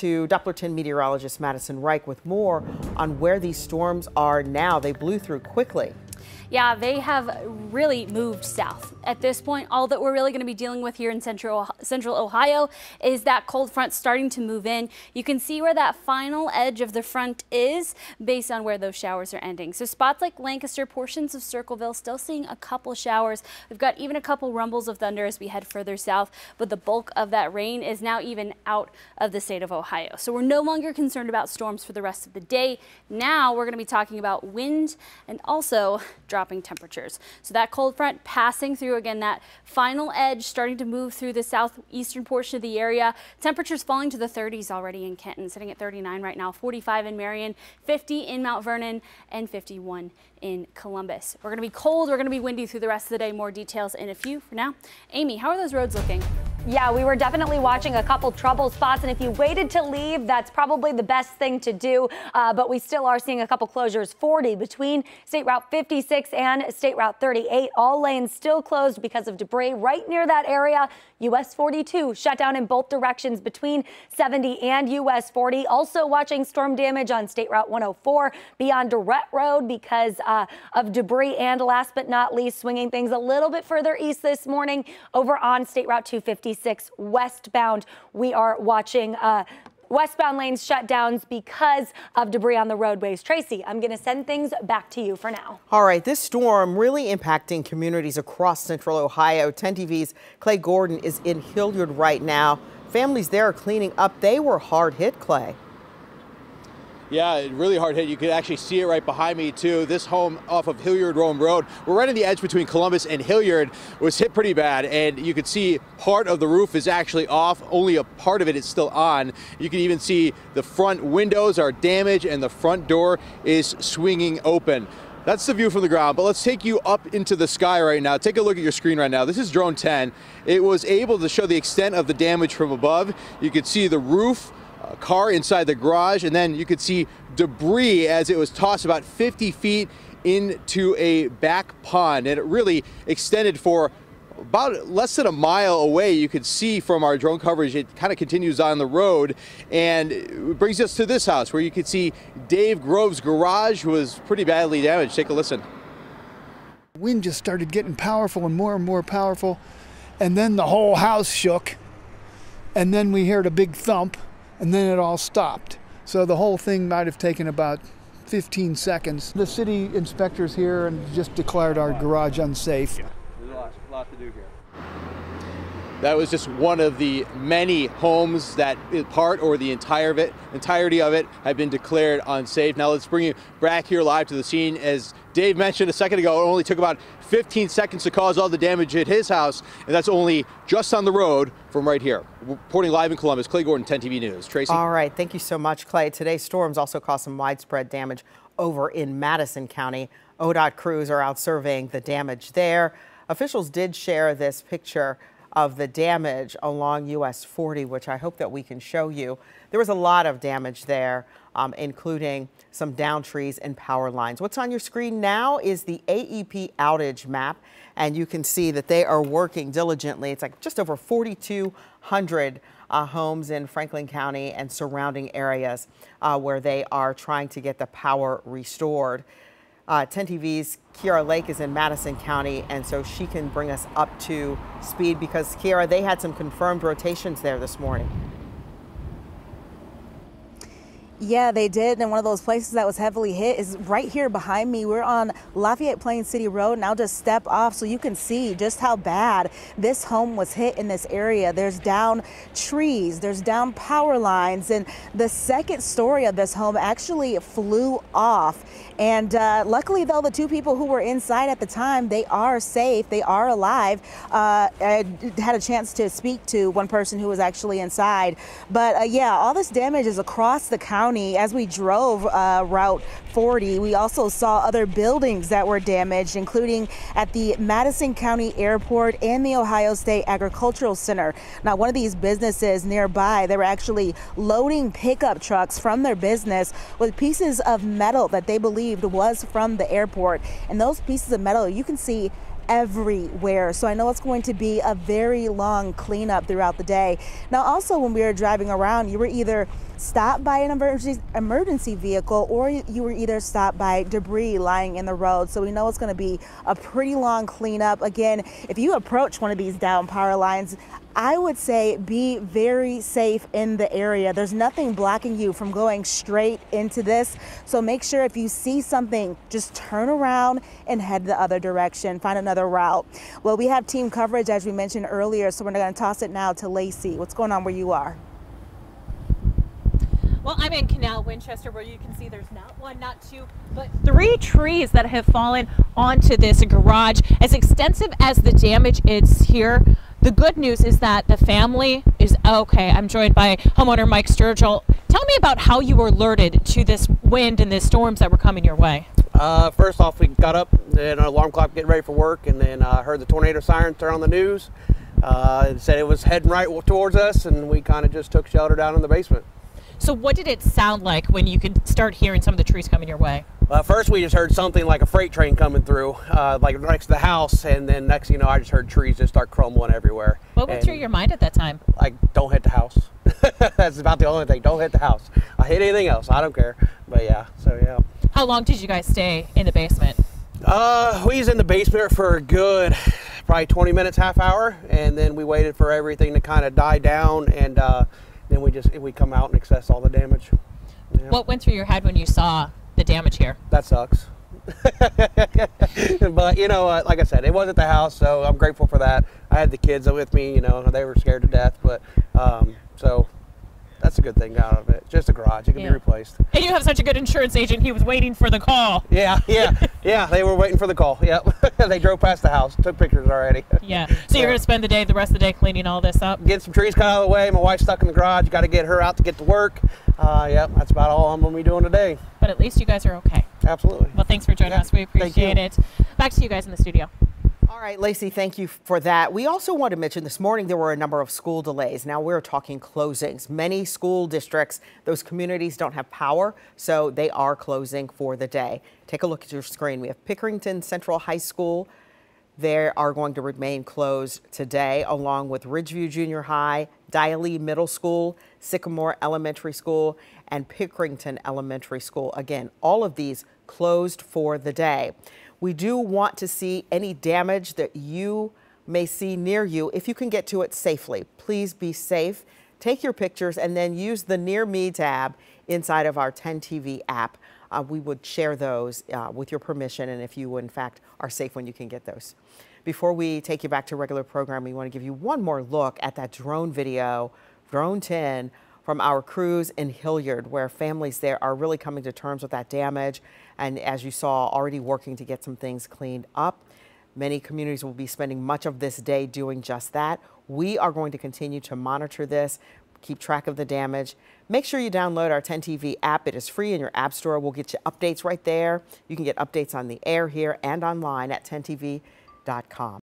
to Doppler 10 meteorologist Madison Reich with more on where these storms are now. They blew through quickly. Yeah, they have really moved south. At this point, all that we're really going to be dealing with here in central Ohio is that cold front starting to move in. You can see where that final edge of the front is based on where those showers are ending. So spots like Lancaster, portions of Circleville, still seeing a couple showers. We've got even a couple rumbles of thunder as we head further south, but the bulk of that rain is now even out of the state of Ohio. So we're no longer concerned about storms for the rest of the day. Now we're going to be talking about wind and also dropping temperatures. So that cold front passing through again, that final edge starting to move through the southeastern portion of the area. Temperatures falling to the 30s already in Kenton, sitting at 39 right now, 45 in Marion, 50 in Mount Vernon, and 51 in Columbus. We're going to be cold. We're going to be windy through the rest of the day. More details in a few. For now, Amy, how are those roads looking? Yeah, we were definitely watching a couple trouble spots, and if you waited to leave, that's probably the best thing to do. But we still are seeing a couple closures. 40 between State Route 56 and State Route 38. All lanes still closed because of debris right near that area. US 42 shut down in both directions between 70 and US 40. Also watching storm damage on State Route 104 beyond Durrett Road because of debris. And last but not least, swinging things a little bit further east this morning over on State Route 256 westbound. We are watching westbound lanes shutdowns because of debris on the roadways. Tracy, I'm going to send things back to you for now. All right, this storm really impacting communities across central Ohio. 10 TV's Clay Gordon is in Hilliard right now. Families there are cleaning up. They were hard hit, Clay. Yeah, really hard hit. You could actually see it right behind me, too. This home off of Hilliard Rome Road, we're right on the edge between Columbus and Hilliard, was hit pretty bad. And you could see part of the roof is actually off. Only a part of it is still on. You can even see the front windows are damaged and the front door is swinging open. That's the view from the ground, but let's take you up into the sky right now. Take a look at your screen right now. This is drone 10. It was able to show the extent of the damage from above. You could see the roof, a car inside the garage, and then you could see debris as it was tossed about 50 feet into a back pond, and it really extended for about less than a mile away. You could see from our drone coverage it kind of continues on the road, and it brings us to this house where you could see Dave Grove's garage was pretty badly damaged. Take a listen. Wind just started getting powerful and more powerful, and then the whole house shook, and then we heard a big thump, and then it all stopped. So the whole thing might have taken about 15 seconds. The city inspector's here and just declared our garage unsafe. Yeah, there's a lot to do here. That was just one of the many homes that part or the entirety of it have been declared unsafe. Now let's bring you back here live to the scene. As Dave mentioned a second ago, it only took about 15 seconds to cause all the damage at his house, and that's only just on the road from right here. Reporting live in Columbus, Clay Gordon, 10 TV News. Tracy? All right, thank you so much, Clay. Today's storms also caused some widespread damage over in Madison County. ODOT crews are out surveying the damage there. Officials did share this picture of the damage along US 40, which I hope that we can show you. There was a lot of damage there, including some downed trees and power lines. What's on your screen now is the AEP outage map, and you can see that they are working diligently. It's like just over 4,200 homes in Franklin County and surrounding areas where they are trying to get the power restored. 10 TV's Kiara Lake is in Madison County, and so she can bring us up to speed because, Kiara, they had some confirmed rotations there this morning. Yeah, they did. And one of those places that was heavily hit is right here behind me. We're on Lafayette Plains City Road, and I'll just step off so you can see just how bad this home was hit in this area. There's down trees, there's down power lines, and the second story of this home actually flew off. And luckily, though, the two people who were inside at the time, they are safe, they are alive. I had a chance to speak to one person who was actually inside. But yeah, all this damage is across the county. As we drove Route 40, we also saw other buildings that were damaged, including at the Madison County Airport and the Ohio State Agricultural Center. Now, one of these businesses nearby, they were actually loading pickup trucks from their business with pieces of metal that they believed was from the airport. And those pieces of metal you can see everywhere. So I know it's going to be a very long cleanup throughout the day. Now, also when we were driving around, you were either stopped by an emergency vehicle, or you were either stopped by debris lying in the road. So we know it's going to be a pretty long cleanup. Again, if you approach one of these down power lines, I would say be very safe in the area. There's nothing blocking you from going straight into this. So make sure if you see something, just turn around and head the other direction, find another route. Well, we have team coverage, as we mentioned earlier, so we're going to toss it now to Lacey. What's going on where you are? Well, I'm in Canal Winchester, where you can see there's not one, not two, but 3 trees that have fallen onto this garage. As extensive as the damage is here, the good news is that the family is okay. I'm joined by homeowner Mike Sturgill. Tell me about how you were alerted to this wind and the storms that were coming your way. First off, we got up and our alarm clock getting ready for work, and then heard the tornado siren turn on the news. It said it was heading right towards us, and we kind of just took shelter down in the basement. So what did it sound like when you could start hearing some of the trees coming your way? First, we just heard something like a freight train coming through, like next to the house, and then next thing you know, I just heard trees just start crumbling everywhere. What went through your mind at that time? Like, don't hit the house. That's about the only thing. Don't hit the house. I hit anything else, I don't care. But yeah, so yeah. How long did you guys stay in the basement? We was in the basement for a good probably 20 minutes, half hour, and then we waited for everything to kind of die down, and then we come out and assess all the damage. Yeah. What went through your head when you saw the damage here? That sucks. But you know, like I said, it wasn't the house, so I'm grateful for that. I had the kids with me, you know, they were scared to death, but so that's a good thing out of it. Just a garage, it can be replaced. And you have such a good insurance agent, he was waiting for the call. Yeah, they were waiting for the call. Yep. They drove past the house, took pictures already. Yeah. So you're going to spend the rest of the day cleaning all this up? Get some trees cut out of the way. My wife's stuck in the garage. Got to get her out to get to work. Yep, that's about all I'm going to be doing today. But at least you guys are okay. Absolutely. Well, thanks for joining us. We appreciate it. Back to you guys in the studio. All right, Lacey, thank you for that. We also want to mention this morning there were a number of school delays. Now we're talking closings. Many school districts, those communities don't have power, so they are closing for the day. Take a look at your screen. We have Pickerington Central High School. They are going to remain closed today, along with Ridgeview Junior High, Diley Middle School, Sycamore Elementary School, and Pickerington Elementary School. Again, all of these closed for the day. We do want to see any damage that you may see near you if you can get to it safely. Please be safe. Take your pictures and then use the Near Me tab inside of our 10 TV app. We would share those with your permission, and if you, in fact, are safe when you can get those. Before we take you back to regular program, we want to give you one more look at that drone video, Drone 10, from our crews in Hilliard, where families there are really coming to terms with that damage. And as you saw, already working to get some things cleaned up. Many communities will be spending much of this day doing just that. We are going to continue to monitor this, keep track of the damage. Make sure you download our 10 TV app. It is free in your app store. We'll get you updates right there. You can get updates on the air here and online at 10tv.com.